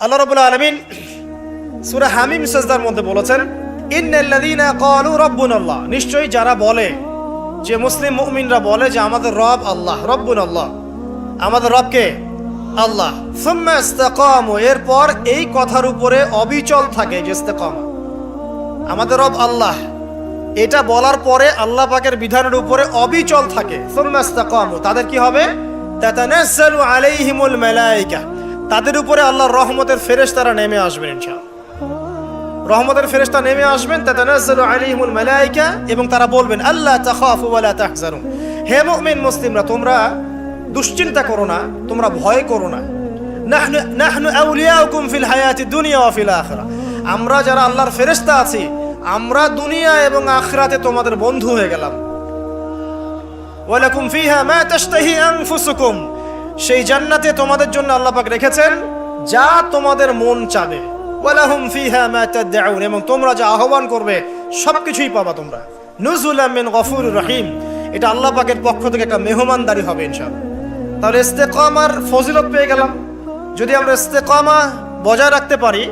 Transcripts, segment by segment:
আল্লাহ রাব্বুল আলামিন সূরা হামিম সাজদার মধ্যে বলেছেন, ইন্নাল্লাযীনা ক্বালু রাব্বুনাল্লাহ, নিশ্চয়ই যারা বলে, যে মুসলিম মুমিনরা বলে যে আমাদের রব আল্লাহ, রব্বুনাল্লাহ, আমাদের রবকে আল্লাহ, সুম্মা ইসতাকামু, এরপর এই কথার উপরে অবিচল থাকে, যে ইস্তেকামা, আমাদের রব আল্লাহ, এটা বলার পরে আল্লাহ পাকের বিধানের উপরে অবিচল থাকে, সুম্মা ইসতাকামু, তাদের কি হবে? তাতানাজ্জালু আলাইহিমুল মালায়েকা, তাদের উপরে আল্লাহর রহমতের ফেরেশতারা নেমে আসবেন ইনশাআল্লাহ। রহমতের ফেরেশতা নেমে আসবেন, তাতানাজ্জালু আলাইহিমুল মালায়েকা, এবং তারা বলবেন আল্লা তাখাফু ওয়া লা তাহজানু, হে মুমিন মুসলিমরা, তোমরা দুশ্চিন্তা করো না, তোমরা ভয় করো না। নাহনু আউলিয়াউকুম ফিল হায়াতিদ দুনিয়া ওয়া ফিল আখিরাহ, আমরা যারা আল্লাহর ফেরেশতা আছি, আমরা দুনিয়া এবং আখিরাতে তোমাদের বন্ধু হয়ে গেলাম। ওয়া লাকুম ফিহা মা তাশতাহি আনফুসুকুম, সেই জান্নাতে তোমাদের জন্য আল্লাহ পাক রেখেছেন যা তোমাদের মন চাবে। ওয়া লাহুম ফিহা মা তাদউন, এবং তোমরা যা আহ্বান করবে সবকিছুই পাবা তোমরা। নুজুলাম মিন গফুরির রহিম, এটা আল্লাহ পাকের পক্ষ থেকে একটা মেহমানদারি হবে ইনশাআল্লাহ। তাহলে ইস্তেকামার ফজিলত পেয়ে গেলাম। যদি আমরা ইস্তেকামা বজায় রাখতে পারি,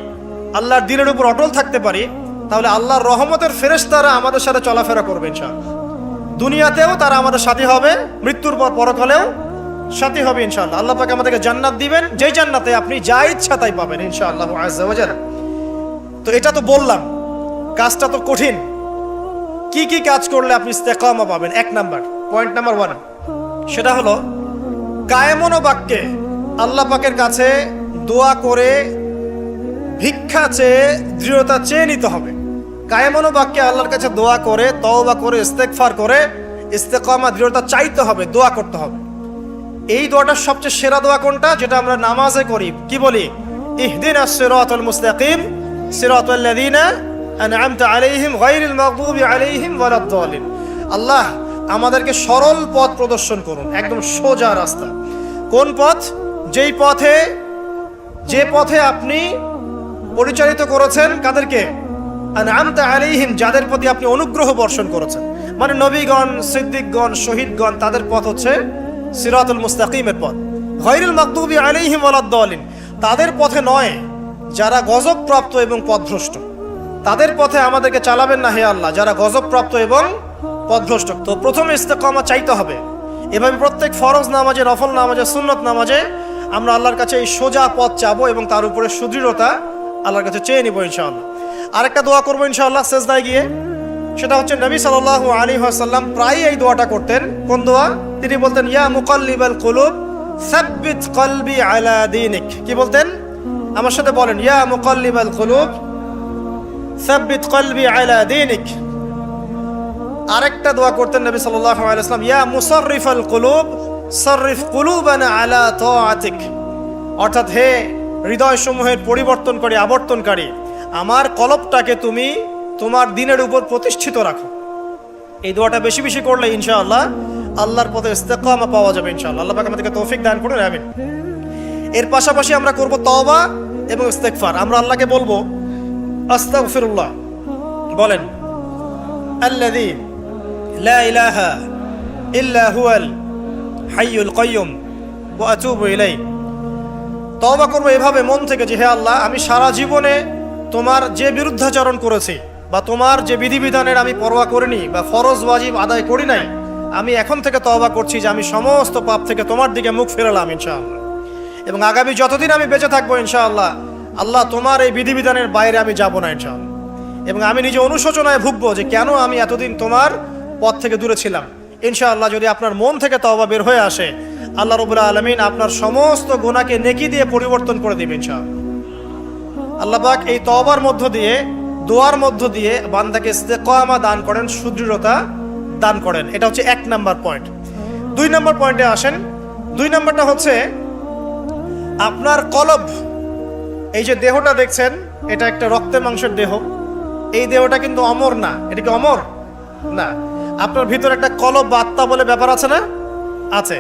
আল্লাহর দ্বীনের উপর অটল থাকতে পারি, তাহলে আল্লাহর রহমতের ফেরেশতারা আমাদের সাথে চলাফেরা করবে ইনশাআল্লাহ। দুনিয়াতেও তারা আমাদের সাথী হবে, মৃত্যুর পর পরকালেও সাথী হবে ইনশাআল্লাহ। আল্লাহ পাক আমাদেরকে জান্নাত দিবেন, যেই জান্নাতে আপনি যা ইচ্ছা তাই পাবেন ইনশাআল্লাহ আযজা ওয়া জাল্লা। তো এটা তো বললাম, কাজটা তো কঠিন। কি কি কাজ করলে আপনি ইস্তেকামা পাবেন? এক নাম্বার, পয়েন্ট নাম্বার 1, সেটা হলো কায়েমন বাক্যে আল্লাহ পাকের কাছে দোয়া করে, ভিক্ষা চেয়ে, দৃঢ়তা চেয়ে নিতে হবে। কায়েমন বাক্যে আল্লাহর কাছে দোয়া করে, তওবা করে, ইস্তেগফার করে ইস্তেকামা, দৃঢ়তা চাইতে হবে, দোয়া করতে হবে। এই দোয়াটার সবচেয়ে সেরা দোয়া কোনটা? যেটা আমরা নামাজে করি। কি বলি? ইহদিনাস সিরাতাল মুস্তাকিম সিরাতাল লাযিনা আন'আমতা আলাইহিম গায়রিল মাগদুবি আলাইহিম ওয়ালাদ-দালিন। আল্লাহ আমাদেরকে সরল পথ প্রদর্শন করুন, একদম সোজা রাস্তা। কোন পথ? যে পথে আপনি পরিচালিত করেছেন কাদেরকে? আন'আমতা আলাইহিম, যাদের প্রতি আপনি অনুগ্রহ বর্ষণ করেছেন, মানে নবীগণ, সিদ্দিকগণ, শহীদগণ, তাদের পথ হচ্ছে সিরাতুল মুস্তাকিমের পথ। গায়রিল মাগদুবি আলাইহিম ওয়ালাদ-দালিন, তাদের পথে নয় যারা গজবপ্রাপ্ত এবং পথভ্রষ্ট, তাদের পথে আমাদেরকে চালাবেন না হে আল্লাহ, যারা গজবপ্রাপ্ত এবং পথভ্রষ্ট। তো প্রথমে ইস্তেকামা চাইতে হবে। এভাবে প্রত্যেক ফরজ নামাজে, নফল নামাজে, সুন্নত নামাজে আমরা আল্লাহর কাছে এই সোজা পথ চাবো এবং তার উপরে সুদৃঢ়তা আল্লাহর কাছে চেয়ে নিব ইনশাআল্লাহ। আরেকটা দোয়া করবো ইনশাআল্লাহ সেজদায় গিয়ে, সেটা হচ্ছে নবী সাল্লাল্লাহু আলাইহি ওয়াসাল্লাম প্রায় এই দোয়াটা করতেন। কোন দোয়া? তিনি বলতেন ইয়া মুকাল্লিবাল কুলুব সাব্বিত কলবি আলা দীনিক। কি বলতেন? আমার সাথে বলেন, ইয়া মুকাল্লিবাল কুলুব সাব্বিত কলবি আলা দীনিক। আরেকটা দোয়া করতেন নবী সাল্লাল্লাহু আলাইহি ওয়াসাল্লাম, ইয়া মুসাররিফাল কুলুব সাররিফ কুলুবানা আলা তাআতিক। অর্থাৎ হে হৃদয় সমূহের পরিবর্তনকারী, আবর্তনকারী, আমার কলবটাকে তুমি তোমার দ্বীনের উপর প্রতিষ্ঠিত রাখো। এই দোয়াটা বেশি বেশি করলে ইনশাআল্লাহ আল্লাহর পথে ইস্তেকামা পাওয়া যাবে ইনশাআল্লাহ। আল্লাহ পাক আমাদেরকে তৌফিক দান করুন, আমিন। এর পাশাপাশি আমরা করব তওবা এবং ইস্তেগফার। আমরা আল্লাহকে বলবো আস্তাগফিরুল্লাহ, বলেন আল্লাযী লা ইলাহা ইল্লা হুয়াল হাইয়ুল কাইয়্যুম ওয়া আতুবু ইলাইহি। তওবা করব এভাবে মন থেকে যে হে আল্লাহ, আমি সারা জীবনে তোমার যে বিরুদ্ধাচরণ করেছি, বা তোমার যে বিধিবিধানের আমি পরোয়া করিনি, বা ফরজ ওয়াজিব আদায় করি নাই, আমি এখন থেকে তওবা করছি যে আমি সমস্ত পাপ থেকে তোমার দিকে মুখ ফেরালাম ইনশাআল্লাহ। এবং আগামী যতদিন আমি বেঁচে থাকবো ইনশাআল্লাহ, আল্লাহ তোমার এই বিধিবিধানের বাইরে আমি যাব না ইনশাআল্লাহ। এবং আমি নিজে অনুশোচনায় ভুগবো যে কেন আমি এতদিন তোমার পথ থেকে দূরে ছিলাম। ইনশাআল্লাহ যদি আপনার মন থেকে তওবা বের হয়ে আসে, আল্লাহ রাব্বুল আলামিন আপনার সমস্ত গুনাহকে নেকি দিয়ে পরিবর্তন করে দিবেন ইনশাআল্লাহ। আল্লাহ পাক এই তওবার মধ্য দিয়ে, দোয়ার মধ্য দিয়ে বান্দাকে ইস্তেকামা দান করেন, সুদৃঢ়তা দান করেন। এটা হচ্ছে 1 নাম্বার পয়েন্ট। 2 নাম্বার পয়েন্টে আসেন। 2 নাম্বারটা হচ্ছে আপনার কলব। এই যে দেহটা দেখছেন, এটা একটা রক্তের মাংসের দেহ। এই দেহটা কিন্তু অমর না। এটা কি অমর? না। আপনার ভিতরে একটা কলব বা আত্মা বলে ব্যাপার আছে না? আছে।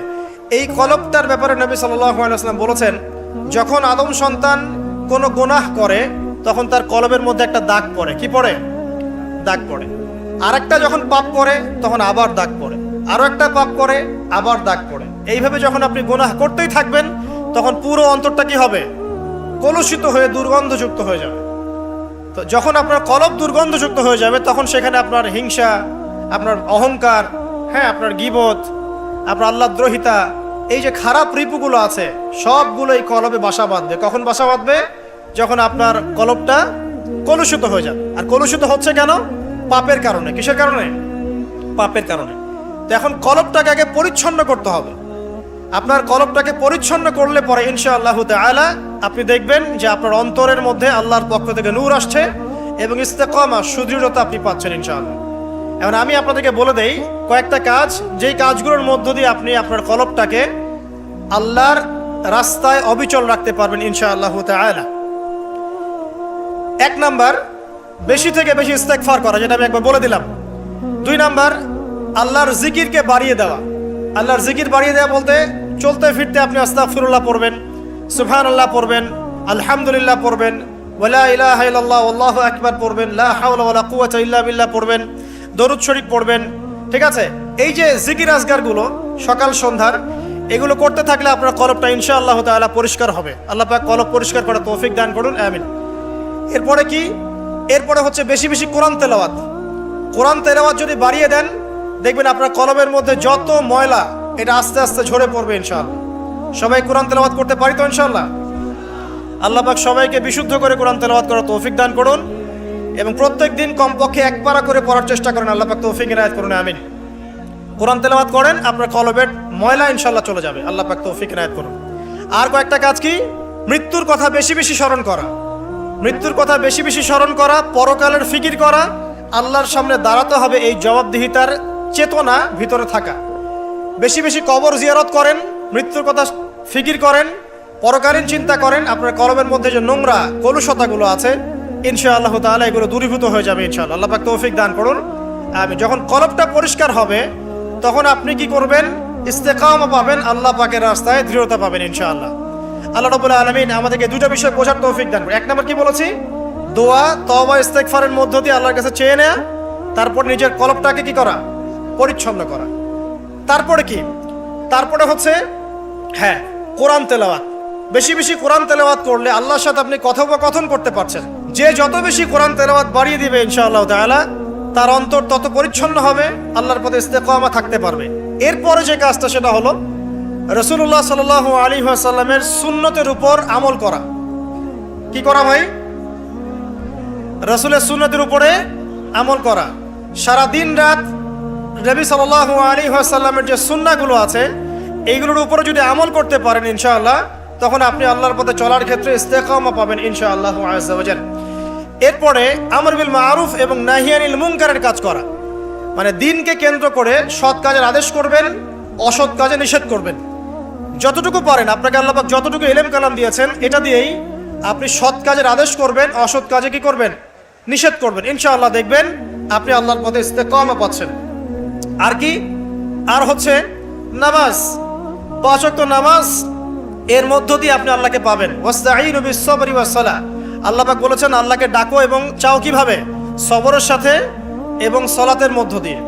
এই কলবটার ব্যাপারে নবী সাল্লাল্লাহু আলাইহি ওয়াসাল্লাম বলেছেন, যখন আদম সন্তান কোনো গুনাহ করে তখন তার কলবের মধ্যে একটা দাগ পড়ে। কি পড়ে? দাগ পড়ে। আরেকটা যখন পাপ করে তখন আবার দাগ পড়ে, আরো একটা পাপ করে আবার দাগ পড়ে। এইভাবে যখন আপনি গুনাহ করতেই থাকবেন তখন পুরো অন্তরটা কি হবে? কলুষিত হয়ে দুর্গন্ধযুক্ত হয়ে যাবে। তো যখন আপনার কলব দুর্গন্ধযুক্ত হয়ে যাবে তখন সেখানে আপনার হিংসা, আপনার অহংকার, হ্যাঁ, আপনার গীবত, আপনার আল্লাহদ্রোহিতা, এই যে খারাপ রিপুগুলো আছে সবগুলো এই কলবে বাসা বাঁধবে। কখন বাসা বাঁধবে? যখন আপনার কলবটা কলুষিত হয়ে যাবে। আর কলুষিত হচ্ছে কেন? পাপের কারণে। কিসের কারণে? পাপের কারণে। তো এখন কলবটাকে আগে পরিচ্ছন্ন করতে হবে। আপনার কলবটাকে পরিচ্ছন্ন করলে পরে ইনশাআল্লাহ তাআলা আপনি দেখবেন যে আপনার অন্তরের মধ্যে আল্লাহর পক্ষ থেকে নূর আসছে এবং ইস্তেকামা, সুদৃঢ়তা আপনি পাচ্ছেন ইনশাআল্লাহ। এখন আমি আপনাদেরকে বলে দেই কয়েকটা কাজ, যেই কাজগুলোর মধ্য দিয়ে আপনি আপনার কলবটাকে আল্লাহর রাস্তায় অবিচল রাখতে পারবেন ইনশাআল্লাহ তাআলা। 1 নাম্বার, বেশি থেকে বেশি ইস্তেগফার করা, যেটা আমি একবার বলে দিলাম। 2 নাম্বার, আল্লাহর জিকিরকে বাড়িয়ে দেওয়া। আল্লাহর জিকির বাড়িয়ে দেওয়া বলতে চলতে ফিরতে আপনি আস্তাগফিরুল্লাহ পড়বেন, সুবহানাল্লাহ পড়বেন, আলহামদুলিল্লাহ পড়বেন, ওয়ালা ইলাহা ইল্লাল্লাহ আল্লাহু আকবার পড়বেন, লা হাওলা ওয়ালা কুওয়াতা ইল্লা বিল্লাহ পড়বেন, দরুদ শরীফ পড়বেন। ঠিক আছে? এই যে জিকির আজগারগুলো সকাল সন্ধ্যার, এগুলো করতে থাকলে আপনার কলবটা ইনশাআল্লাহ তাআলা পরিষ্কার হবে। আল্লাহ পাক কলব পরিষ্কার করার তৌফিক দান করুন, আমিন। এরপরে কি? এরপরে হচ্ছে বেশি বেশি কোরআন তেলাওয়াত। কোরআন তেলাওয়াত যদি বাড়িয়ে দেন দেখবেন আপনার কলবের মধ্যে যত ময়লা এটা আস্তে আস্তে ঝরে পড়বে ইনশাআল্লাহ। সবাই কোরআন তেলাওয়াত করতে পারি তো ইনশাআল্লাহ? আল্লাহ পাক সবাইকে বিশুদ্ধ করে কোরআন তেলাওয়াত করার তৌফিক দান করুন এবং প্রত্যেক দিন কমপক্ষে 1 পারা করে পড়ার চেষ্টা করেন। আল্লাহ পাক তৌফিক ইনায়াত করুন, আমিন। কোরআন তেলাওয়াত করেন, আপনার কলবের ময়লা ইনশাআল্লাহ চলে যাবে। আল্লাহ পাক তৌফিক ইনায়াত করুন। আর কয়েকটা কাজ কি? মৃত্যুর কথা বেশি বেশি স্মরণ করা। মৃত্যুর কথা বেশি বেশি স্মরণ করা, পরকালের ফিকির করা, আল্লাহর সামনে দাঁড়াতে হবে এই জবাবদিহিতার চেতনা ভিতরে থাকা। বেশি বেশি কবর জিয়ারত করেন, মৃত্যুর কথা ফিকির করেন, পরকালীন চিন্তা করেন। আপনার কলবের মধ্যে যে নোংরা কলুষতাগুলো আছে ইনশাআল্লাহ তাআলা এগুলো দূরীভূত হয়ে যাবে ইনশাআল্লাহ। আল্লাহ পাক তৌফিক দান করুন, আমিন। যখন কলবটা পরিষ্কার হবে তখন আপনি কি করবেন? ইস্তেকামা পাবেন, আল্লাহ পাকের রাস্তায় দৃঢ়তা পাবেন ইনশাআল্লাহ। আল্লাহ রাব্বুল আলামিন আমাদেরকে 2টা বিষয় বোঝার তৌফিক দান করুন। 1 নাম্বার কি বলেছি? দোয়া, তওবা, ইস্তেগফারের মধ্য দিয়ে আল্লাহর কাছে চেয়ে নেওয়া। তারপর নিজের কলবটাকে কি করা? পরিচ্ছন্ন করা। তারপরে কি? তারপরে হচ্ছে হ্যাঁ, কোরআন তেলাওয়াত। বেশি বেশি কোরআন তেলাওয়াত করলে আল্লাহর সাথে আপনি কথোপকথন করতে পারছেন। যে যত বেশি কোরআন তেলাওয়াত বাড়িয়ে দিবে ইনশাআল্লাহ তাআলা তার অন্তর তত পরিচ্ছন্ন হবে, আল্লাহর পথে ইস্তেকামা থাকতে পারবে। এরপরে যে কাজটা সেটা হলো রাসূলুল্লাহ সাল্লাল্লাহু আলাইহি ওয়াসাল্লামের সুন্নতের উপর আমল করা। কি করা ভাই? রাসূলের সুন্নতের উপরে আমল করা। সারা দিন রাত নবী সাল্লাল্লাহু আলাইহি ওয়াসাল্লামের যে সুন্নাহগুলো আছে এইগুলোর উপরে যদি আমল করতে পারেন ইনশাআল্লাহ তখন আপনি আল্লাহর পথে চলার ক্ষেত্রে ইস্তেকামা পাবেন ইনশাআল্লাহ আযজা ওয়া জাল। এরপরে আমর বিল মারুফ এবং নাহি আনিল মুনকারের কাজ করা, মানে দিনকে কেন্দ্র করে সৎ কাজের আদেশ করবেন, অসৎ কাজে নিষেধ করবেন। যতটুকু পারেন, আপনাকে আল্লাহ পাক যতটুকু ইলম কালাম দিয়েছেন এটা দিয়েই আপনি সৎ কাজের আদেশ করবেন, অসৎ কাজে কি করবেন? নিষেধ করবেন। ইনশাআল্লাহ দেখবেন আপনি আল্লাহর পথে ইস্তেকামা পাচ্ছেন। আর কি? আর হচ্ছে নামাজ, 5 ওয়াক্ত নামাজ, এর মধ্য দিয়ে আপনি আল্লাহকে পাবেন। ওয়াস্তাঈনু বিস-সাবরি ওয়াস-সালাহ। আল্লাহ পাক বলেছেন আল্লাহকে ডাকো এবং চাও কিভাবে? সবরের সাথে এবং সালাতের মধ্য দিয়ে।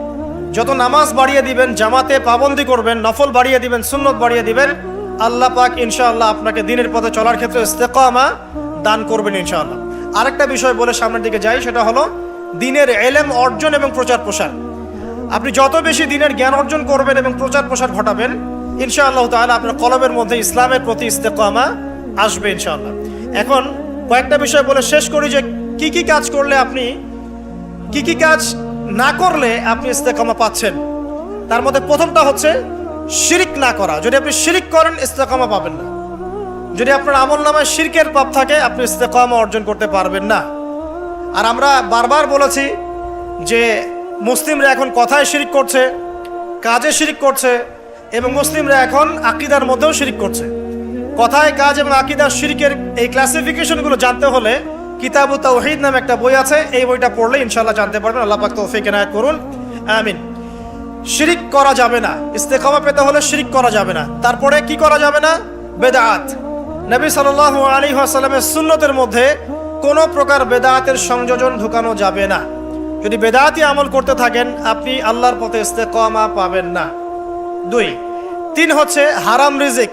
যত নামাজ বাড়িয়ে দিবেন, জামাতে পাবন্দি করবেন, নফল বাড়িয়ে দিবেন, সুন্নত বাড়িয়ে দিবেন, আল্লাহ পাক ইনশাআল্লাহ আপনাকে দ্বীনের পথে চলার ক্ষেত্রে ইস্তেকামা দান করবেন ইনশাআল্লাহ। আরেকটা বিষয় বলে সামনের দিকে যাই, সেটা হলো দ্বীনের ইলম অর্জন এবং প্রচার প্রসার। আপনি যত বেশি দ্বীনের জ্ঞান অর্জন করবেন এবং প্রচার প্রসার ঘটাবেন ইনশাআল্লাহ তাআলা আপনার কলবের মধ্যে ইসলামের প্রতি ইস্তেকামা আসবে ইনশাআল্লাহ। এখন কয়েকটা বিষয় বলে শেষ করি যে কি কি কাজ করলে আপনি, কি কি কাজ না করলে আপনি ইস্তেকামা পাচ্ছেন। তার মধ্যে প্রথমটা হচ্ছে শিরিক না করা। যদি আপনি শিরিক করেন ইস্তেকামা পাবেন না। যদি আপনার আমলনামায় শিরকের পাপ থাকে আপনি ইস্তেকামা অর্জন করতে পারবেন না। আর আমরা বারবার বলেছি যে মুসলিমরা এখন কথায় শিরিক করছে, কাজে শিরিক করছে এবং মুসলিমরা এখন আকীদার মধ্যেও শিরিক করছে। কথায়, কাজ এবং আকীদার শিরকের এই ক্লাসিফিকেশনগুলো জানতে হলে কিতাবুত তাওহীদ নামে একটা বই আছে, এই বইটা পড়লে ইনশাআল্লাহ জানতে পারবেন। আল্লাহ পাক তৌফিক ইনায়াত করুন, আমিন। শিরিক করা যাবে না, ইস্তেকামা পেতে হলে শিরিক করা যাবে না। তারপরে কি করা যাবে না? বেদাত। নবী সাল্লাল্লাহু আলাইহি ওয়াসাল্লামের সুন্নতের মধ্যে কোনো প্রকার বেদাতের সংযোজন ঢুকানো যাবে না। যদি বেদাতি আমল করতে থাকেন আপনি আল্লাহর পথে ইস্তেকামা পাবেন না। 2, 3 হচ্ছে হারাম রিজিক।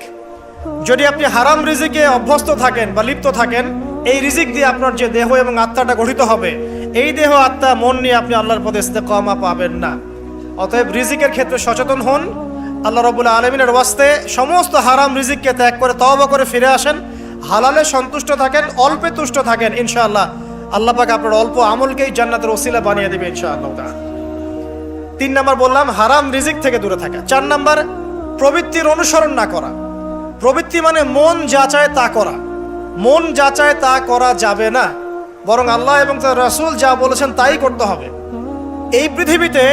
যদি আপনি হারাম রিজিকে অভ্যস্ত থাকেন বা লিপ্ত থাকেন, এই রিজিক দিয়ে আপনার যে দেহ এবং আত্মাটা গঠিত হবে, এই দেহ আত্মা মন নিয়ে আপনি আল্লাহর পথে ইস্তেকামা পাবেন না। অতএব রিজিকের ক্ষেত্রে সচেতন হন। আল্লাহ রাব্বুল আলামিনের ওয়াস্তে সমস্ত হারাম রিজিককে ত্যাগ করে তওবা করে ফিরে আসেন, হালালে সন্তুষ্ট থাকেন, অল্পে তুষ্ট থাকেন। ইনশাআল্লাহ আল্লাহ পাক আপনার অল্প আমলকেই জান্নাতের ওসিলা বানিয়ে দেবে ইনশাআল্লাহ তাআলা। 3 নাম্বার বললাম হারাম রিজিক থেকে দূরে থাকা। 4 নাম্বার প্রবৃত্তির অনুসরণ না করা। প্রবৃত্তি মানে মন যা চায় তা করা। মন যা চায় তা করা যাবে না, বরং আল্লাহ এবং তার রাসূল যা বলেছেন তাই করতে হবে। এই পৃথিবীতে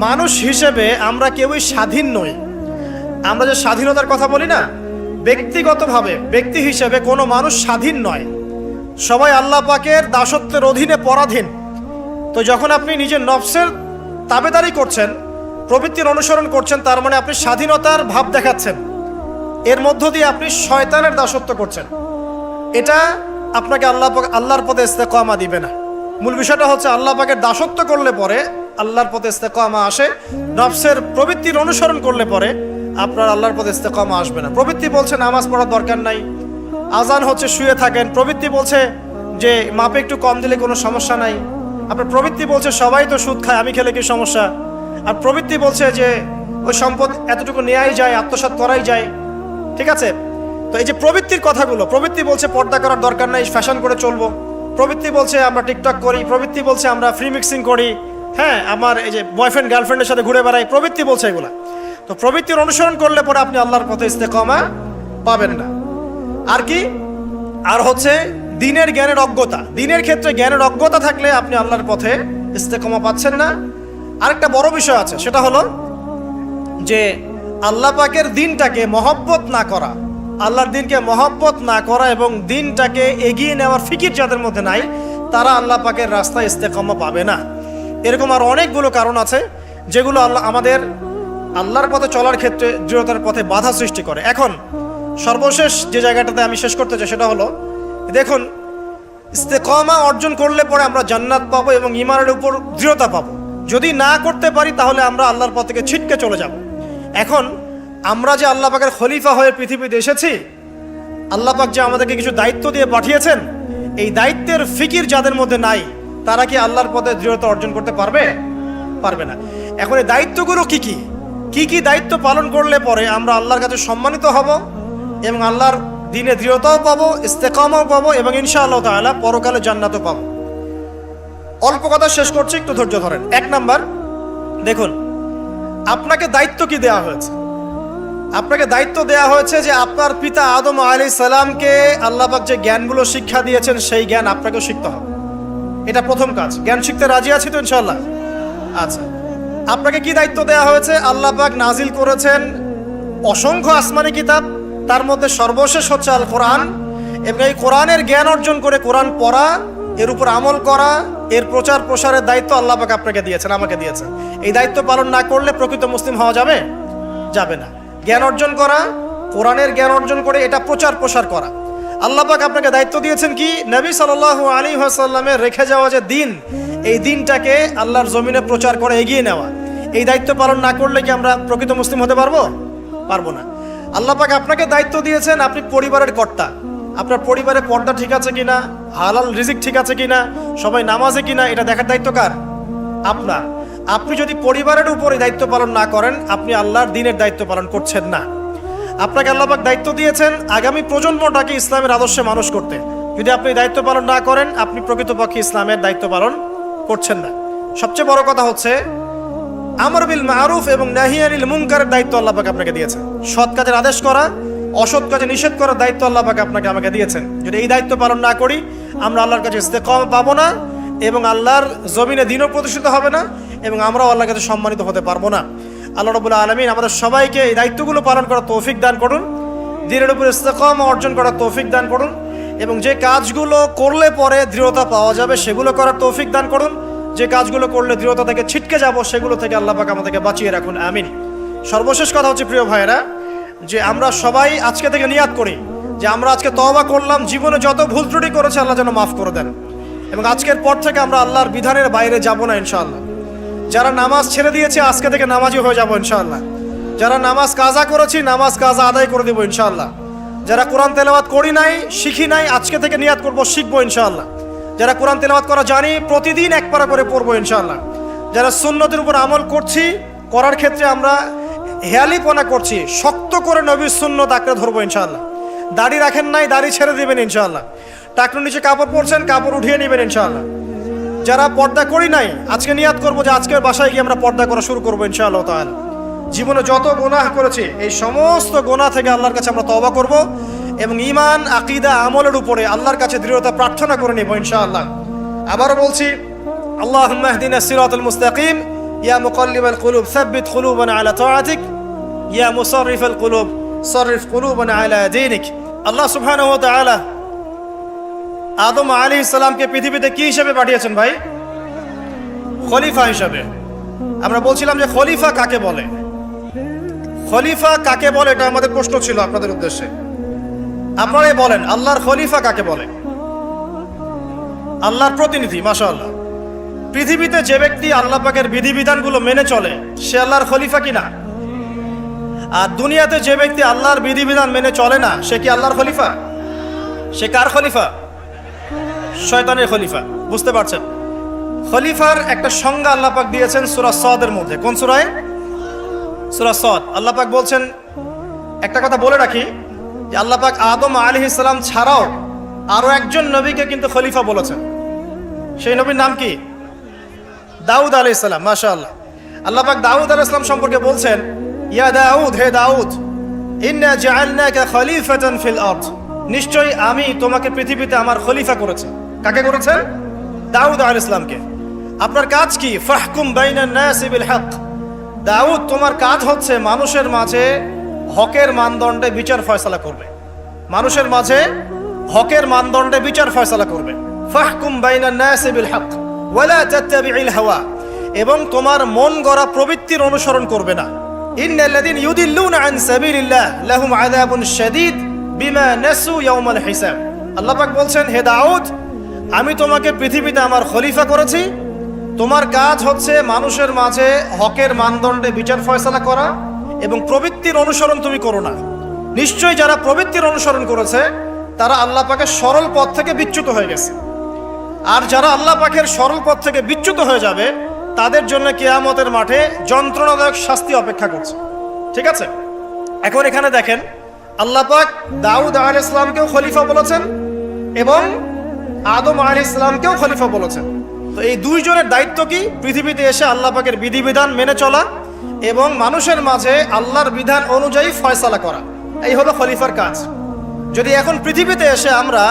মানুষ হিসেবে আমরা কেউই স্বাধীন নই। আমরা যে স্বাধীনতার কথা বলি না, ব্যক্তিগতভাবে ব্যক্তি হিসেবে কোনো মানুষ স্বাধীন নয়। সবাই আল্লাহ পাকের দাসত্বের অধীনে পরাধীন। তো যখন আপনি নিজের নফসের তাবেদারি করছেন, প্রবৃত্তির অনুসরণ করছেন, তার মানে আপনি স্বাধীনতার ভাব দেখাচ্ছেন। এর মধ্য দিয়ে আপনি শয়তানের দাসত্ব করছেন। এটা আপনাকে আল্লাহর পথে ইস্তেকামা দিবে না। মূল বিষয়টা হচ্ছে আল্লাহ পাকের দাসত্ব করলে পরে আল্লাহর পথে ইস্তেকামা আসে, নফসের প্রবৃত্তির অনুসরণ করলে পরে আপনার আল্লাহর পথে ইস্তেকামা আসবে না। প্রবৃত্তি বলছে নামাজ পড়ার দরকার নাই, আজান হচ্ছে শুয়ে থাকেন। প্রবৃত্তি বলছে যে মাপে একটু কম দিলে কোনো সমস্যা নাই। আপনার প্রবৃত্তি বলছে সবাই তো সুদ খায়, আমি খেলে কি সমস্যা। আর প্রবৃত্তি বলছে যে ওই সম্পদ এতটুকু নেওয়াই যায়, আত্মসাৎ করাই যায়। ঠিক আছে, তো এই যে প্রবৃত্তির কথাগুলো, প্রবৃত্তি বলছে পর্দা করার দরকার নাই, ফ্যাশন করে চলবো। প্রবৃত্তি বলছে আমরা টিকটক করি। প্রবৃত্তি বলছে আমরা ফ্রি মিক্সিং করি, হ্যাঁ, আমার এই যে বয়ফ্রেন্ড গার্লফ্রেন্ডের সাথে ঘুরে বেড়াই। প্রবৃত্তি বলছে এগুলা। তো প্রবৃত্তির অনুসরণ করলে পরে আপনি আল্লাহর পথে ইস্তেকামা পাবেন না। আর কি? আর হচ্ছে দ্বীনের জ্ঞানের অজ্ঞতা। দ্বীনের ক্ষেত্রে জ্ঞানের অজ্ঞতা থাকলে আপনি আল্লাহর পথে ইস্তেকামা পাচ্ছেন না। আরেকটা বড় বিষয় আছে, সেটা হলো যে আল্লাহ পাকের দ্বীনটাকে মহব্বত না করা, আল্লাহর দ্বীনকে মহব্বত না করা এবং দ্বীনটাকে এগিয়ে নেওয়ার ফিকির যাদের মধ্যে নাই, তারা আল্লাহ পাকের রাস্তায় ইস্তেকামা পাবে না। এরকম আর অনেকগুলো কারণ আছে যেগুলো আমাদের আল্লাহর পথে চলার ক্ষেত্রে দৃঢ়তার পথে বাধা সৃষ্টি করে। এখন সর্বশেষ যে জায়গাটাতে আমি শেষ করতে চাই সেটা হলো, দেখুন, ইস্তেকামা অর্জন করলে পরে আমরা জান্নাত পাবো এবং ঈমানের উপর দৃঢ়তা পাবো। যদি না করতে পারি তাহলে আমরা আল্লাহর পথ থেকে ছিটকে চলে যাব। এখন আমরা যে আল্লাহ পাকের খলিফা হয়ে পৃথিবীতে এসেছি, আল্লাহ পাক যে আমাদেরকে কিছু দায়িত্ব দিয়ে পাঠিয়েছেন, এই দায়িত্বের ফিকির যাদের মধ্যে নাই, তারা কি আল্লাহর পথে দৃঢ়তা অর্জন করতে পারবে? পারবে না। এখন এই দায়িত্বগুলো কি কি কি দায়িত্ব পালন করলে পরে আমরা আল্লাহর কাছে সম্মানিত হব এবং আল্লাহর দ্বীনে দৃঢ়তাও পাবো, ইস্তেকামাও পাবো এবং ইনশাআল্লাহ তাআলা পরকালে জান্নাতও পাবো। অল্প কথা শেষ করছি, একটু ধৈর্য ধরেন। 1 নাম্বার, দেখুন, আপনাকে দায়িত্ব কি দেওয়া হয়েছে? আপনাকে দায়িত্ব দেওয়া হয়েছে যে আপনার পিতা আদম আলাইহিস সালামকে আল্লাহ পাক যে জ্ঞানগুলো শিক্ষা দিয়েছেন সেই জ্ঞান আপনাকেও শিখতে হবে। এটা প্রথম কাজ। জ্ঞান শিখতে রাজি আছি তো ইনশাআল্লাহ? আচ্ছা, আপনাকে কি দায়িত্ব দেওয়া হয়েছে? আল্লাহ পাক নাজিল করেছেন অসংখ্য আসমানি কিতাব, তার মধ্যে সর্বশেষ হচ্ছে আল কোরআন, এবং এই কোরআনের জ্ঞান অর্জন করে কোরআন পড়া, এর উপর আমল করা, এর প্রচার প্রসারের দায়িত্ব আল্লাহ পাক আপনাকে দিয়েছেন, আমাকে দিয়েছেন। এই দায়িত্ব পালন না করলে প্রকৃত মুসলিম হওয়া যাবে? যাবে না। জ্ঞান অর্জন করা, কোরআনের জ্ঞান অর্জন করে এটা প্রচার প্রসার করা। আল্লাহ পাক আপনাকে দায়িত্ব দিয়েছেন কি? নবী সাল্লাল্লাহু আলাইহি ওয়াসাল্লামের রেখে যাওয়া যে দ্বীন, এই দ্বীনটাকে আল্লাহর জমিনে প্রচার করে এগিয়ে নেওয়া। এই দায়িত্ব পালন না করলে কি আমরা প্রকৃত মুসলিম হতে পারবো? পারবো না। আল্লাহ পাক আপনাকে দায়িত্ব দিয়েছেন, আপনি পরিবারের কর্তা। আপনার পরিবারে পর্দা ঠিক আছে কিনা, হালাল রিজিক ঠিক আছে কিনা, সবাই নামাজে কিনা, এটা দেখার দায়িত্ব কার? আপনার। আপনি যদি পরিবারের উপরে দায়িত্ব পালন না করেন, আপনি আল্লাহর দ্বীনের দায়িত্ব পালন করছেন না। আপনাকে আল্লাহ পাক দায়িত্ব দিয়েছেন আগামী প্রজন্মটাকে ইসলামের আদর্শে মানুষ করতে। যদি আপনি দায়িত্ব পালন না করেন, আপনি প্রকৃতপক্ষে ইসলামের দায়িত্ব পালন করছেন না। সবচেয়ে বড় কথা হচ্ছে আমর বিল মারুফ এবং নাহি আনিল মুনকারের দায়িত্ব আল্লাহ পাক আপনাকে দিয়েছেন। সৎ কাজের আদেশ করা, অসৎ কাজে নিষেধ করার দায়িত্ব আল্লাহ পাক আমাকে দিয়েছেন। যদি এই দায়িত্ব পালন না করি, আমরা আল্লাহর কাছে ইস্তেকামা পাবো না এবং আল্লাহর জমিনে দ্বীনও প্রতিষ্ঠিত হবে না এবং আমরাও আল্লাহর কাছে সম্মানিত হতে পারবো না। আল্লাহ রাব্বুল আলামিন আমাদের সবাইকে এই দায়িত্বগুলো পালন করার তৌফিক দান করুন, দ্বীনের উপর ইস্তেকামা অর্জন করার তৌফিক দান করুন এবং যে কাজগুলো করলে পরে দৃঢ়তা পাওয়া যাবে সেগুলো করার তৌফিক দান করুন। যে কাজগুলো করলে দৃঢ়তা থেকে ছিটকে যাব সেগুলো থেকে আল্লাহ পাক আমাদেরকে বাঁচিয়ে রাখুন, আমিন। সর্বশেষ কথা হচ্ছে প্রিয় ভাইয়েরা, যে আমরা সবাই আজকে থেকে নিয়াত করি যে আমরা আজকে তওবা করলাম, জীবনে যত ভুল ত্রুটি করেছে আল্লাহ যেন মাফ করে দেন এবং আজকের পর থেকে আমরা আল্লাহর বিধানের বাইরে যাব না ইনশাআল্লাহ। যারা নামাজ ছেড়ে দিয়েছে আজকে থেকে নামাজি হয়ে যাব ইনশাআল্লাহ। যারা নামাজ কাজা করেছি নামাজ কাজা আদায় করে দেবো ইনশাআল্লাহ। যারা কোরআন তেলাওয়াত করি নাই, শিখি নাই, আজকে থেকে নিয়াত করব শিখবো ইনশাআল্লাহ। যারা কোরআন তেলাওয়াত করা জানি, প্রতিদিন এক পারা করে পড়বো ইনশাআল্লাহ। যারা সুন্নতের উপর আমল করছি, করার ক্ষেত্রে আমরা হেয়ালিপনা করছি, শক্ত করে নবীর সুন্নত আঁকড়ে ধরবো ইনশাআল্লাহ। দাড়ি রাখেন নাই, দাড়ি ছেড়ে দিবেন ইনশাআল্লাহ। টাকনুর নিচে কাপড় পরছেন, কাপড় উঠিয়ে নেবেন ইনশাআল্লাহ। যারা পর্দা করি নাই, আজকে নিয়াত করবো যে আজকের বাসায় গিয়ে আমরা পর্দা করা শুরু করবো ইনশাআল্লাহ তাআলা। জীবনে যত গুনাহ করেছি, এই সমস্ত গুনাহ থেকে আল্লাহর কাছে আমরা তওবা করব এবং ঈমান, আকীদা, আমলের উপরে আল্লাহর কাছে দৃঢ়তা প্রার্থনা করে নেব ইনশাআল্লাহ। আবারও বলছি, আল্লাহুম্মা ইহদিনা সিরাতাল মুস্তাকিম, ইয়া মুকাল্লিবাল কুলুব সাব্বিত কুলুবানা আলা তাআতিক, ইয়া মুসাররিফাল কুলুব সাররিফ কুলুবানা আলা দীনিক। আল্লাহ সুবহানাহু ওয়া তাআলা আদম আলাইহিস সালামকে পৃথিবীতে কি হিসেবে পাঠিয়েছেন ভাই? খলিফা হিসেবে। আমরা বলছিলাম যে খলিফা কাকে বলে, খলিফা কাকে বলে, এটা আমাদের প্রশ্ন ছিল আপনাদের উদ্দেশ্যে। আপনারাই বলেন, আল্লাহর খলিফা কাকে বলে? আল্লাহর প্রতিনিধি। মাশাআল্লাহ। পৃথিবীতে যে ব্যক্তি আল্লাহ পাকের বিধিবিধানগুলো মেনে চলে, সে আল্লাহর খলিফা কিনা? আর দুনিয়াতে যে ব্যক্তি আল্লাহর বিধিবিধান মেনে চলে না, সে কি আল্লাহর খলিফা? সে কার খলিফা? শয়তানের খলিফা। বুঝতে পারছেন? খলিফার একটা সংজ্ঞা আল্লাহ পাক দিয়েছেন সূরা সদের মধ্যে। কোন সূরায়? সূরা সদ। আল্লাহ পাক বলছেন, একটা কথা বলে রাখি যে আল্লাহ পাক আদম আলাইহিস সালাম ছাড়াও আরো একজন নবীকে কিন্তু খলিফা বলেছেন। সেই নবীর নাম কি? দাউদ আলাইহিস সালাম। মাশাআল্লাহ। আল্লাহ পাক দাউদ আলাইহিস সালাম সম্পর্কে বলছেন, ইয়া দাউদ, হে দাউদ, ইন্না জাআলনাকা খলিফাতান ফিল আরদ, নিশ্চয়ই আমি তোমাকে পৃথিবীতে আমার খলিফা করেছি। কাকে করেছেন? দাউদ আলাইহিস সালামকে। আপনার কাজ কি? ফাহকুম বাইনান নাসি বিল হক, দাউদ তোমার কাজ হচ্ছে মানুষের মাঝে হকের মানদণ্ডে বিচার ফয়সালা করবে। মানুষের মাঝে হকের মানদণ্ডে বিচার ফয়সালা করবে। ফাহকুম বাইনান নাসি বিল হক ওয়ালা তাত্তাবিউল হাওয়া, এবং তোমার মন গড়া প্রবৃত্তির অনুসরণ করবে না। ইন্নাল্লাযীনা ইউদিল্লুনা আন সাবিলিল্লাহ লাহুম আযাবুন শাদীদ বিমা নাসু ইয়াউমাল হিসাব। আল্লাহ পাক বলছেন, হে দাউদ, আমি তোমাকে পৃথিবীতে আমার খলিফা করেছি। তোমার কাজ হচ্ছে মানুষের মাঝে হকের মানদণ্ডে বিচার ফয়সালা করা এবং প্রবৃত্তির অনুসরণ তুমি করো না। নিশ্চয়ই যারা প্রবৃত্তির অনুসরণ করেছে তারা আল্লাহ পাকের সরল পথ থেকে বিচ্যুত হয়ে গেছে। আর যারা আল্লাহ পাকের সরল পথ থেকে বিচ্যুত হয়ে যাবে, তাদের জন্য কিয়ামতের মাঠে যন্ত্রণাদায়ক শাস্তি অপেক্ষা করছে। ঠিক আছে? এখন এখানে দেখেন, আল্লাহ পাক দাউদ আলাইহিস সালামকেও খলিফা বলেছেন এবং আদম আলাইহিস সালামকেও খলিফা বলেছেন। তো এই দুইজনের দায়িত্ব কি? পৃথিবীতে এসে আল্লাহ পাকের বিধিবিধান মেনে চলা এবং মানুষের মাঝে আল্লাহর বিধান অনুযায়ী ফয়সালা করা। এই হলো খলিফার কাজ। যদি এখন পৃথিবীতে এসে আমরা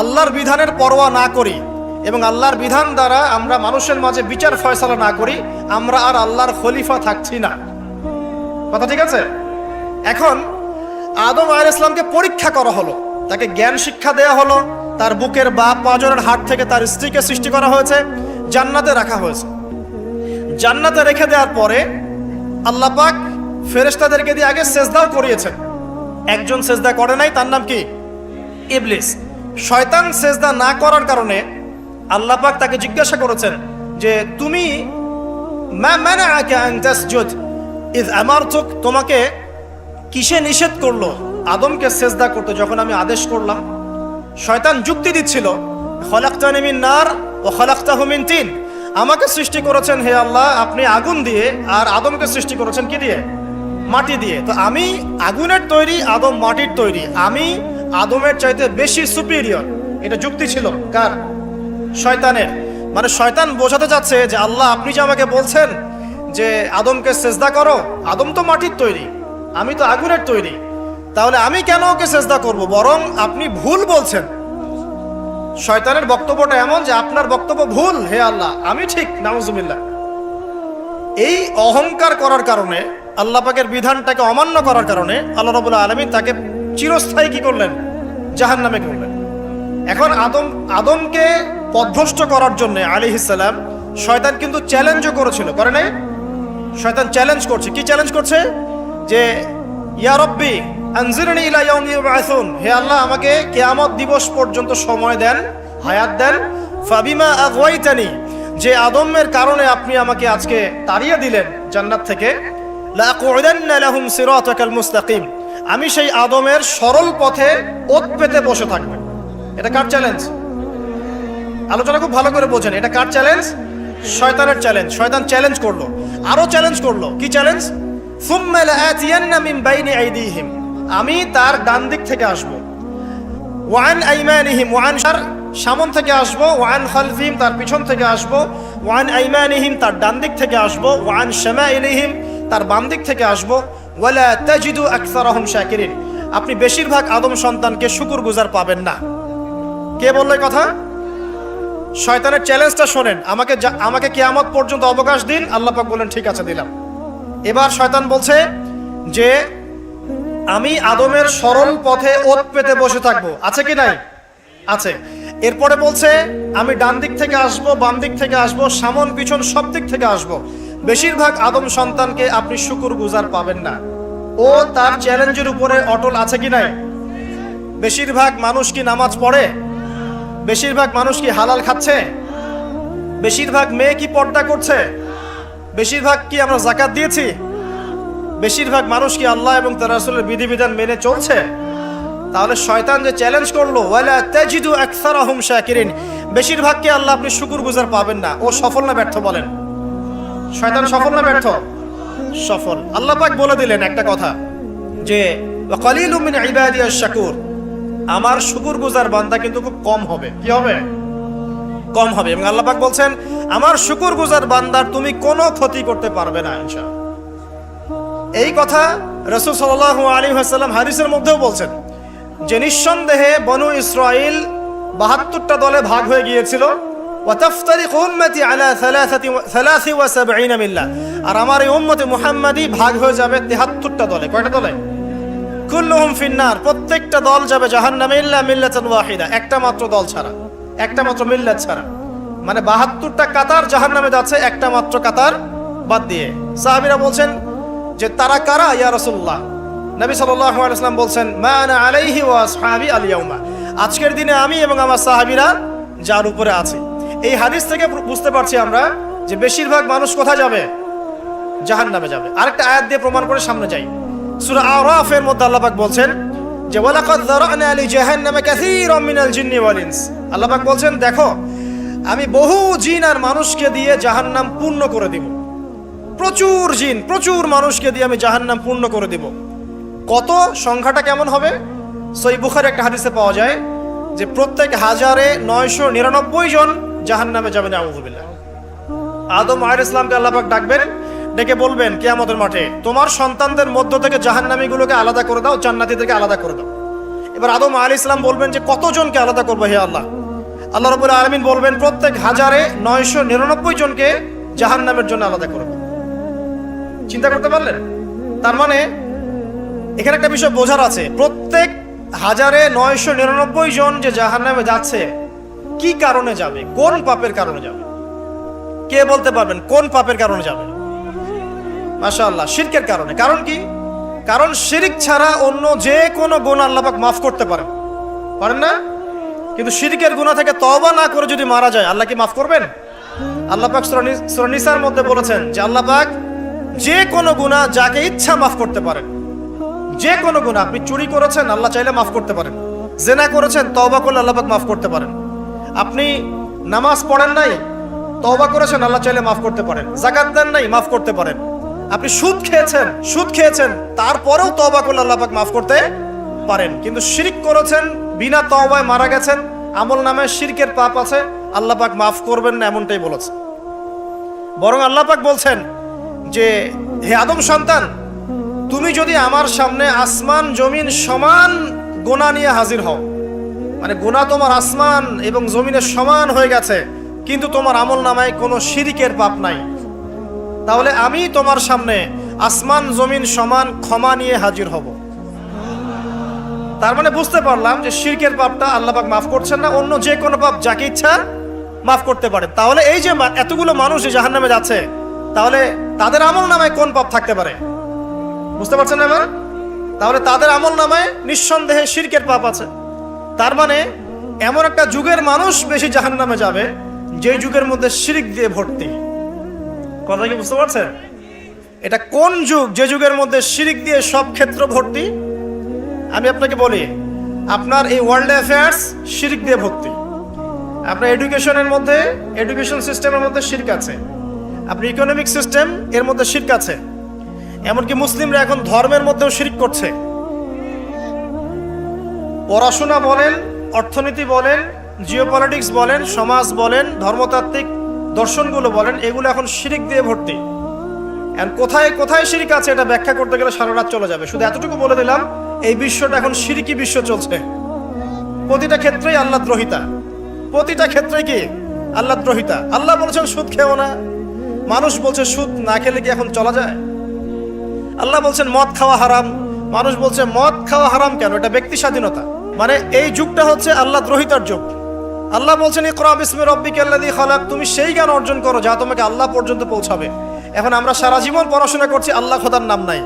আল্লাহর বিধানের পরোয়া না করি এবং আল্লাহর বিধান দ্বারা আমরা মানুষের মাঝে বিচার ফয়সালা না করি, আমরা আর আল্লাহর খলিফা থাকছি না। কথা ঠিক আছে? এখন আদম আলাইহিস সালামকে পরীক্ষা করা হলো, তাকে জ্ঞান শিক্ষা দেয়া হলো, তার বুকের বাপ পাঁজরের হাট থেকে তার স্ত্রীকে সৃষ্টি করা হয়েছে, জান্নাতে রাখা হয়েছে। জান্নাতে রেখে দেওয়ার পরে আল্লাহ পাক ফেরেশতাদেরকে দিয়ে আগে সেজদাও করিয়েছেন। একজন সেজদা করে নাই, তার নাম কি? ইবলিস। শয়তান সেজদা না করার কারণে আল্লাহ পাক তাকে জিজ্ঞাসা করেছেন যে তুমি মা মানাআকা আন তাসজুদ ইয আমারতুক, তোমাকে কিসে নিষেধ করলো আদমকে সেজদা করতে যখন আমি আদেশ করলাম? শয়তান যুক্তি দিচ্ছিল, খলাকতানি মিন নার ওয়া খলাকতাহু মিন তিন, আমাকে সৃষ্টি করেছেন হে আল্লাহ আপনি আগুন দিয়ে, আর আদমকে সৃষ্টি করেছেন কি দিয়ে? মাটি দিয়ে। তো আমি আগুনের তৈরি, আদম মাটির তৈরি, আমি আদমের চাইতে বেশি সুপিরিয়র। এটা যুক্তি ছিল কার? শয়তানের। মানে শয়তান বোঝাতে চাচ্ছে যে আল্লাহ আপনি যে আমাকে বলছেন যে আদমকে সেজদা করো, আদম তো মাটির তৈরি, আমি তো আগুনের তৈরি, তাহলে আমি কেন ওকে সেজদা করব? বরং আপনি ভুল বলছেন। শয়তানের বক্তব্যটা এমন যে আপনার বক্তব্য ভুল, হে আল্লাহ আমি ঠিক। নাউজুবিল্লাহ। এই অহংকার করার কারণে, আল্লাহ পাকের বিধানটাকে অমান্য করার কারণে আল্লাহ রাব্বুল আলামিন তাকে চিরস্থায়ী কি করলেন? জাহান্নামে করলেন। এখন আদমকে পথভ্রষ্ট করার জন্য আলাইহিস সালাম শয়তান কিন্তু চ্যালেঞ্জও করেছিল, করে নাই? শয়তান চ্যালেঞ্জ করছে। কি চ্যালেঞ্জ করছে? যে ইয়া রব্বি আনজিরনি ইলা ইয়াউমি ইউবআসুন, হে আল্লাহ আমাকে কিয়ামত দিবস পর্যন্ত সময় দেন, হায়াত দেন। ফাবিমা আগওয়াইতানি, যে আদমের কারণে আপনি আমাকে আজকে তাড়িয়ে দিলেন জান্নাত থেকে, লা আকুউদান্না লাহুম সিরাতাকাল মুস্তাকিম, আমি সেই আদমের সরল পথে ওত পেতে বসে থাকবো। এটা কার চ্যালেঞ্জ? আলোচনা খুব ভালো করে বোঝেন, এটা কার চ্যালেঞ্জ? শয়তানের চ্যালেঞ্জ। শয়তান চ্যালেঞ্জ করলো, আরো চ্যালেঞ্জ করলো। কি চ্যালেঞ্জ? সুম্মা লাআতিয়ান্না মিন বাইনি আইদিহিম, আমি তার ডান দিক থেকে আসবো, ওয়ান আইমানিহিম, ওয়ান সামন থেকে আসবো, ওয়ান খালফিহিম, তার পিছন থেকে আসবো, ওয়ান আইমানিহিম, তার ডান দিক থেকে আসবো, ওয়ান শামাইলিহিম, তার বাম দিক থেকে আসবো, ওয়ালা তাজিদু আকসারাহুম শাকিরিন, আপনি বেশিরভাগ আদম সন্তানকে শুকরগুজার পাবেন না। কে বললো এই কথা? শয়তানের চ্যালেঞ্জটা শোনেন। আমাকে কিয়ামত পর্যন্ত অবকাশ দিন। আল্লাহ পাক বলেন ঠিক আছে দিলাম। এবার শয়তান বলছে যে আমি আদমের সরল পথে ওত পেতে বসে থাকবো। আছে কি নাই? আছে। এরপরে বলছে আমি ডান দিক থেকে আসবো, বাম দিক থেকে আসবো, সামন পিছন সব দিক থেকে আসবো, বেশিরভাগ আদম সন্তানকে আপনি শুকরগুজার পাবেন না। ও তার চ্যালেঞ্জের উপরে অটল আছে কি নাই? বেশিরভাগ মানুষ কি নামাজ পড়ে? বেশিরভাগ মানুষ কি হালাল খাচ্ছে? বেশিরভাগ মেয়ে কি পর্দা করছে? বেশিরভাগ কি আমরা যাকাত দিয়েছি? বেশিরভাগ মানুষ কি আল্লাহ এবং তার রাসূলের বিধিবিধান মেনে চলছে? তাহলে শয়তান যে চ্যালেঞ্জ করলো ওয়ালা তাজিদু আকসারাহুম শাকিরিন, বেশিরভাগকে আল্লাহ আপনি শুকরগুজার পাবেন না, ও সফল না ব্যর্থ? বলেন, শয়তান সফল না ব্যর্থ? সফল। আল্লাহ পাক বলে দিলেন একটা কথা যে ওয়া কালিলুম মিন ইবাদিয়াশ শাকুর, আমার শুকরগুজার বান্দা কিন্তু খুব কম হবে। কি হবে? কম হবে। এবং আল্লাহ পাক বলছেন আমার শুকরগুজার বান্দার তুমি কোনো ক্ষতি করতে পারবে না ইনশাআল্লাহ। এই কথা রাসূল সাল্লাল্লাহু আলাইহি ওয়াসাল্লাম হাদিসের মধ্যেও বলছেন যে নিঃসন্দেহে বনু ইসরাইল ৭২টা দলে ভাগ হয়ে গিয়েছিল। ওয়া তাফতারিকু উম্মতি আলা 73 মিল্লাহ, আর আমার এই উম্মতে মুহাম্মাদি ভাগ হয়ে যাবে ৭৩টা দলে। কয়টা দলে? কুল্লুহুম ফিন্নার, প্রত্যেকটা দল যাবে জাহান্নামে ইল্লা মিল্লাতান ওয়াহিদা, একটা মাত্র দল ছাড়া, একটা মাত্র মিল্লাত ছাড়া। মানে ৭২টা কাতার জাহান্নামে যাচ্ছে, একটা মাত্র কাতার বাদ দিয়ে। সাহাবীরা বলছেন যে তারা কারা ইয়া রাসূলুল্লাহ? নবী সাল্লাল্লাহু আলাইহি ওয়াসাল্লাম বলছেন মা আনা আলাইহি ওয়া আসহাবি আল ইয়াউমা, আজকের দিনে আমি এবং আমার সাহাবীরা যার উপরে আছি। এই হাদিস থেকে বুঝতে পারছি আমরা যে বেশিরভাগ মানুষ কোথায় যাবে? জাহান্নামে যাবে। আরেকটা আয়াত দিয়ে প্রমাণ করে সামনে যাই। সূরা আরাফের মধ্যে আল্লাহ পাক বলছেন যে ওয়ালাকাদ যারানা লিজাহান্নামা কাসীরাম মিনাল জিন্নি ওয়াল ইনস, আল্লাহ পাক বলছেন দেখো আমি বহু জিন আর মানুষকে দিয়ে জাহান্নাম পূর্ণ করে দিব। প্রচুর জিন, প্রচুর মানুষকে দিয়ে আমি জাহান্নাম পূর্ণ করে দিব। কত? সংখ্যাটা কেমন হবে? সহিহ বুখারী একটা হাদিসে পাওয়া যায় যে প্রত্যেক ১,৯৯৯ জন জাহান্নামে যাবে নাউযুবিল্লাহ। আদম আলাইহিস সালামকে আল্লাহ পাক ডাকবেন, ডেকে বলবেন কিয়ামতের মাঠে তোমার সন্তানদের মধ্য থেকে জাহান্নামীগুলোকে আলাদা করে দাও, জান্নাতীদেরকে আলাদা করে দাও। এবার আদম আলাইহিস সালাম বলবেন যে কতজনকে আলাদা করবো হে আল্লাহ? আল্লাহ রাব্বুল আলামিন বলবেন প্রত্যেক ১,৯৯৯ জনকে জাহান্নামের জন্য আলাদা করে দাও। চিন্তা করতে পারলেন? তার মানে এখানে একটা বিষয় বোঝার আছে, প্রত্যেক ১,৯৯৯ জন যে জাহান্নামে যাচ্ছে কি কারণে যাবে? কোন পাপের কারণে যাবে? কে বলতে পারবেন কোন পাপের কারণে যাবে? মাশাআল্লাহ, শিরকের কারণে। কারণ কি? কারণ শিরক ছাড়া অন্য যে কোনো গুনাহ আল্লাহ পাক মাফ করতে পারেন, পারেন না? কিন্তু শিরকের গুনাহ থেকে তওবা না করে যদি মারা যায় আল্লাহ কি মাফ করবেন? আল্লাহ পাক সূরা নিসার মধ্যে বলেছেন যে আল্লাহ পাক যে কোনো গুনাহ যাকে ইচ্ছা মাফ করতে পারেন। যে কোনো গুনাহ, আপনি চুরি করেছেন আল্লাহ চাইলে মাফ করতে পারেন, জিনা করেছেন তওবা করলে আল্লাহ পাক মাফ করতে পারেন, আপনি নামাজ পড়েন নাই তওবা করেছেন আল্লাহ চাইলে মাফ করতে পারেন, যাকাত দেন নাই মাফ করতে পারেন, আপনি সুদ খেয়েছেন তারপরেও তওবা করলে আল্লাহ পাক মাফ করতে পারেন। কিন্তু শিরক করেছেন, বিনা তওবায় মারা গেছেন, আমল নামে শিরকের পাপ আছে, আল্লাহ পাক মাফ করবেন না এমনটাই বলেছে। বরং আল্লাহ পাক বলছেন যে হে আদম সন্তান, তুমি যদি আমার সামনে আসমান জমিন সমান গুনাহ নিয়ে হাজির হও, মানে গুনাহ তোমার আসমান এবং জমিনের সমান হয়ে গেছে কিন্তু তোমার আমল নামায় কোনো শিরকের পাপ নাই, তাহলে আমি তোমার সামনে আসমান জমিন সমান ক্ষমা নিয়ে হাজির হব। তার মানে বুঝতে পারলাম যে শিরকের পাপটা আল্লাহ পাক মাফ করছেন না, অন্য যে কোনো পাপ যাকে ইচ্ছা মাফ করতে পারে। তাহলে এই যে এতগুলো মানুষ জাহান্নামে যাচ্ছে, তাহলে তাদের আমল নামায় কোন পাপ থাকতে পারে? বুঝতে পারছেন না এবার? তাহলে তাদের আমল নামায় নিঃসন্দেহে শিরকের পাপ আছে। তার মানে এমন একটা যুগের মানুষ বেশি জাহান্নামে যাবে যে যুগের মধ্যে শিরক দিয়ে ভর্তি। কথা কি বুঝতে পারছেন? এটা কোন যুগ? যে যুগের মধ্যে শিরক দিয়ে সব ক্ষেত্র ভর্তি। আমি আপনাকে বলি, আপনার এই ওয়ার্ল্ড অ্যাফেয়ার্স শিরক দিয়ে ভর্তি। আপনার এডুকেশন সিস্টেমের মধ্যে শিরক আছে, আপনার ইকোনমিক সিস্টেম এর মধ্যে শিরক আছে। এমনকি মুসলিমরা এখন ধর্মের মধ্যেও শিরক করছে। পড়াশোনা বলেন, অর্থনীতি বলেন, জিওপলিটিক্স বলেন, সমাজ বলেন, ধর্মতাত্ত্বিক দর্শনগুলো বলেন, এগুলো এখন শিরক দিয়ে ভর্তি। কোথায় কোথায় শিরক আছে এটা ব্যাখ্যা করতে গেলে সারা রাত চলে যাবে। শুধু এতটুকু বলে দিলাম, এই বিশ্বটা এখন শিরকি বিশ্ব চলছে। প্রতিটা ক্ষেত্রেই আল্লাহদ্রোহিতা, প্রতিটা ক্ষেত্রে কি আল্লাহদ্রোহিতা। আল্লাহ বলেছেন সুদ খেও না, মানুষ বলছে সুদ না খেলে কি এখন চলা যায়? আল্লাহ বলছেন মদ খাওয়া হারাম, মানুষ বলছে মদ খাওয়া হারাম কেন? এটা ব্যক্তি স্বাধীনতা। মানে এই যুগটা হচ্ছে আল্লাহদ্রোহিতার যুগ। আল্লাহ বলছেন ইকরা বিসমি রাব্বিকাল্লাযী খালাক, তুমি সেই জ্ঞান অর্জন করো যা তোমাকে আল্লাহ পর্যন্ত পৌঁছাবে। এখন আমরা সারা জীবন পড়াশোনা করছি, আল্লাহ খোদার নাম নাই।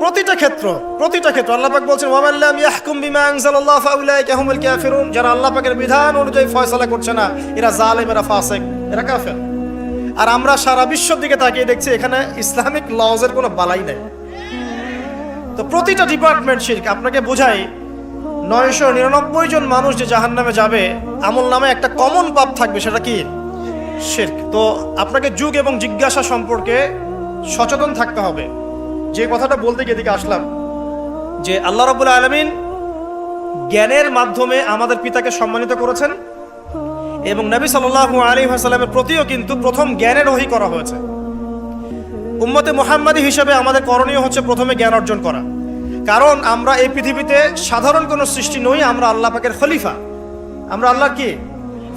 প্রতিটা ক্ষেত্র আল্লাহ পাক বলছেন ওয়ামান লাম ইয়াহকুম বিমা আনজালাল্লাহু ফাউলাইকা হুমুল কাফিরুন, যারা আল্লাহ পাকের বিধান অনুযায়ী ফয়সালা করছে না, এরা জালেম, এরা ফাসিক, এরা কাফের। আর আমরা সারা বিশ্বের দিকে তাকিয়ে দেখছি এখানে ইসলামিক লজের কোনো বালাই নেই। তো প্রতিটা ডিপার্টমেন্ট শিরক। আপনাকে বোঝাই, 999 জন মানুষ যে জাহান্নামে যাবে, আমল নামে একটা কমন পাপ থাকবে, সেটা কি? শিরক। তো আপনাকে যুগ এবং জিজ্ঞাসা সম্পর্কে সচেতন থাকতে হবে। যে কথাটা বলতে গিয়ে এদিকে আসলাম, যে আল্লাহ রাব্বুল আলামিন জ্ঞানের মাধ্যমে আমাদের পিতাকে সম্মানিত করেছেন এবং নবী সাল্লাল্লাহু আলাইহি ওয়াসাল্লামের প্রতিও কিন্তু প্রথম জ্ঞানের ওহী করা হয়েছে। উম্মতে মুহাম্মাদি হিসেবে আমাদের করণীয় হচ্ছে প্রথমে জ্ঞান অর্জন করা। কারণ আমরা এই পৃথিবীতে সাধারণ কোনো সৃষ্টি নই, আমরা আল্লাহ পাকের খলিফা। আমরা আল্লাহর কি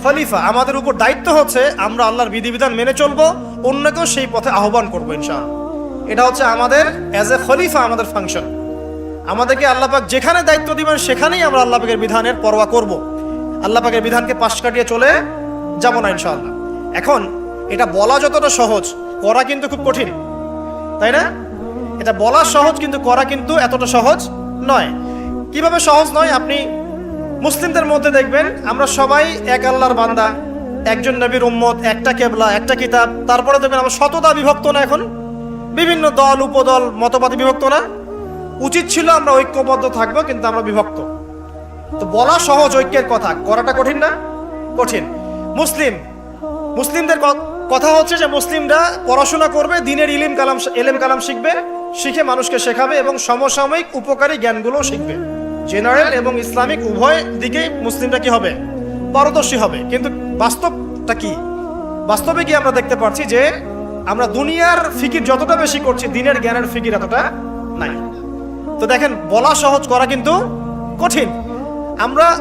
খলিফা। আমাদের উপর দায়িত্ব হচ্ছে আমরা আল্লাহর বিধিবিধান মেনে চলবো, অন্যকেও সেই পথে আহ্বান করবো ইনশাআল্লাহ। এটা হচ্ছে আমাদের অ্যাজ এ খলিফা আমাদের ফাংশন। আমাদেরকে আল্লাহ পাক যেখানে দায়িত্ব দিবেন সেখানেই আমরা আল্লাহ পাকের বিধানের পরোয়া করব। আল্লাহ পাকের বিধানকে পাশ কাটিয়ে চলে যাব না ইনশাআল্লাহ। এখন এটা বলা যতটা সহজ, করা কিন্তু খুব কঠিন, তাই না? এটা বলা সহজ, কিন্তু করা কিন্তু এতটা সহজ নয়। কিভাবে সহজ নয়? আপনি মুসলিমদের মধ্যে দেখবেন আমরা সবাই এক আল্লাহর বান্দা, একজন নবীর উম্মত, একটা কেবলা, একটা কিতাব। তারপরে দেখবেন আমরা শততা বিভক্ত না, এখন বিভিন্ন দল উপদল মতবাদে বিভক্ত না। উচিত ছিল আমরা ঐক্যবদ্ধ থাকবো, কিন্তু আমরা বিভক্ত। তো বলা সহজ ঐক্যের কথা, করাটা কঠিন না? কঠিন। মুসলিমদের কথা হচ্ছে যে মুসলিমরা পড়াশোনা করবে, দিনের এলেম কালাম শিখবে, শিখে মানুষকে শেখাবে এবং সমসাময়িক উপকারী জ্ঞানগুলো শিখবে। জেনারেল এবং ইসলামিক উভয় দিকেই মুসলিমরা কি হবে? পারদর্শী হবে। কিন্তু বাস্তবটা কি? বাস্তবে কি আমরা দেখতে পাচ্ছি যে আমরা দুনিয়ার ফিকির যতটা বেশি করছি, দিনের জ্ঞানের ফিকির এতটা নাই। তো দেখেন, বলা সহজ, করা কিন্তু কঠিন।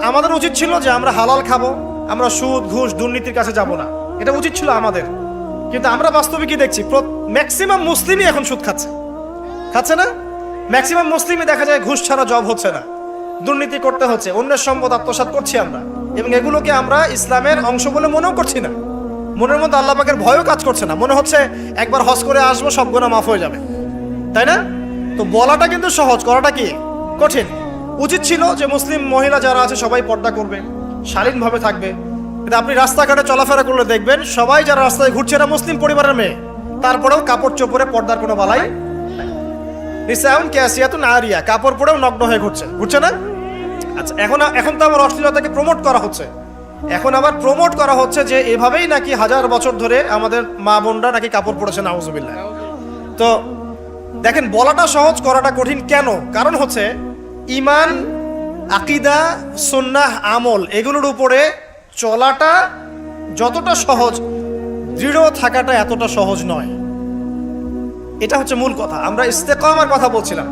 আমাদের উচিত ছিল যে আমরা হালাল খাবো, আমরা সুদ ঘুষ দুর্নীতির কাছে যাব না, এটা উচিত ছিল আমাদের। কিন্তু আমরা বাস্তবে কি দেখছি? ম্যাক্সিমাম মুসলিমই এখন সুদ খাচ্ছে না? ম্যাক্সিমাম মুসলিমই দেখা যায় ঘুষ ছাড়া জব হচ্ছে না, দুর্নীতি করতে হচ্ছে, অন্যের সম্পদ আত্মসাৎ করছি আমরা, এবং এগুলোকে আমরা ইসলামের অংশ বলে মনেও করছি না। মনের মধ্যে আল্লাহ পাকের ভয়ও কাজ করছে না, মনে হচ্ছে একবার হজ করে আসবো, সব গুনাহ মাফ হয়ে যাবে, তাই না? তো বলাটা কিন্তু সহজ, করাটা কি কঠিন। উচিত ছিল যে মুসলিম মহিলা যারা আছে সবাই পর্দা করবে, শালীনভাবে থাকবে। কিন্তু আপনি রাস্তাঘাটে চলাফেরা করলে দেখবেন সবাই যারা রাস্তায় ঘুরছে এরা মুসলিম পরিবারের মেয়ে, তারপরেও কাপড় চোপড়ে পর্দার কোনো বালাই নিসাউন কাসিয়াতুন আরিয়া, কাপড় পরেও নগ্ন হয়ে ঘুরছে না? আচ্ছা, এখন তো আবার অশ্লীলতাকে প্রমোট করা হচ্ছে। এখন আবার প্রমোট করা হচ্ছে যে এভাবেই নাকি 1000 বছর ধরে আমাদের মা বোনরা নাকি কাপড় পরেছে, নাউজুবিল্লাহ। তো দেখেন, বলাটা সহজ, করাটা কঠিন কেন? কারণ হচ্ছে ঈমান, আকীদা, সুন্নাহ, আমল, এগুলোর উপরে চলাটা যতটা সহজ, দৃঢ় থাকাটা এতটা সহজ নয়। এটা হচ্ছে মূল কথা। আমরা ইস্তেকামার কথা বলছিলাম,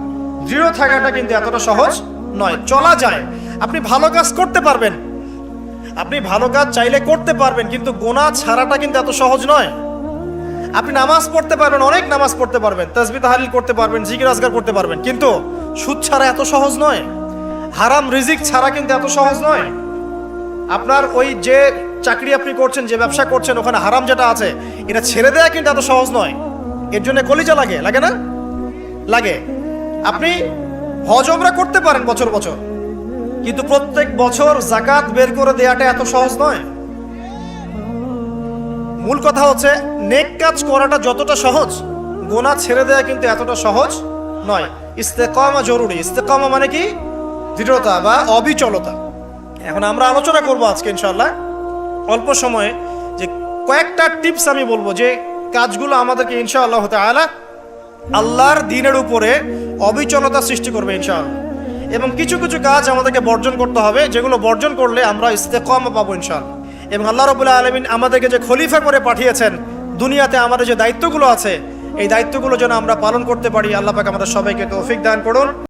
দৃঢ় থাকাটা কিন্তু এতটা সহজ নয়। চলা যায়, আপনি ভালো কাজ করতে পারবেন, আপনি ভালো কাজ চাইলে করতে পারবেন, কিন্তু গুনাহ ছাড়াটা কিন্তু এত সহজ নয়। আপনি নামাজ পড়তে পারবেন, অনেক নামাজ পড়তে পারবেন, তাসবিহ তাহলিল করতে পারবেন, জিকির আজকার করতে পারবেন, কিন্তু সুদ ছাড়া এত সহজ নয়। হারাম রিজিক ছাড়া কিন্তু এত সহজ নয়। আপনার ওই যে চাকরি আপনি করছেন, যে ব্যবসা করছেন, ওখানে হারাম যেটা আছে এটা ছেড়ে দেয়া কিন্তু এত সহজ নয়। এর জন্য কলিজা লাগে না? লাগে। আপনি হজ ওমরা করতে পারেন বছর বছর, কিন্তু প্রত্যেক বছর যাকাত বের করে দেয়াটা এত সহজ নয়। মূল কথা হচ্ছে নেক কাজ করাটা যতটা সহজ, গুনাহ ছেড়ে দেয়া কিন্তু এতটা সহজ নয়। ইস্তেকামা জরুরি। ইস্তেকামা মানে কি? দৃঢ়তা বা অবিচলতা। এখন আমরা আলোচনা করব আজকে ইনশাআল্লাহ অল্প সময়ে যে কয়েকটা টিপস আমি বলবো যে কাজগুলো আমাদেরকে ইনশাআল্লাহ তাআলা আল্লাহর দ্বীনের উপরে অবিচলতা সৃষ্টি করবে ইনশাআল্লাহ। এবং কিছু কিছু কাজ আমাদেরকে বর্জন করতে হবে, যেগুলো বর্জন করলে আমরা ইস্তেকামা পাবো ইনশাআল্লাহ। এবং আল্লাহ রাব্বুল আলামিন আমাদেরকে যে খলিফা করে পাঠিয়েছেন দুনিয়াতে, আমাদের যে দায়িত্বগুলো আছে এই দায়িত্বগুলো যেন আমরা পালন করতে পারি। আল্লাহ পাক আমাদের সবাইকে তৌফিক দান করুন।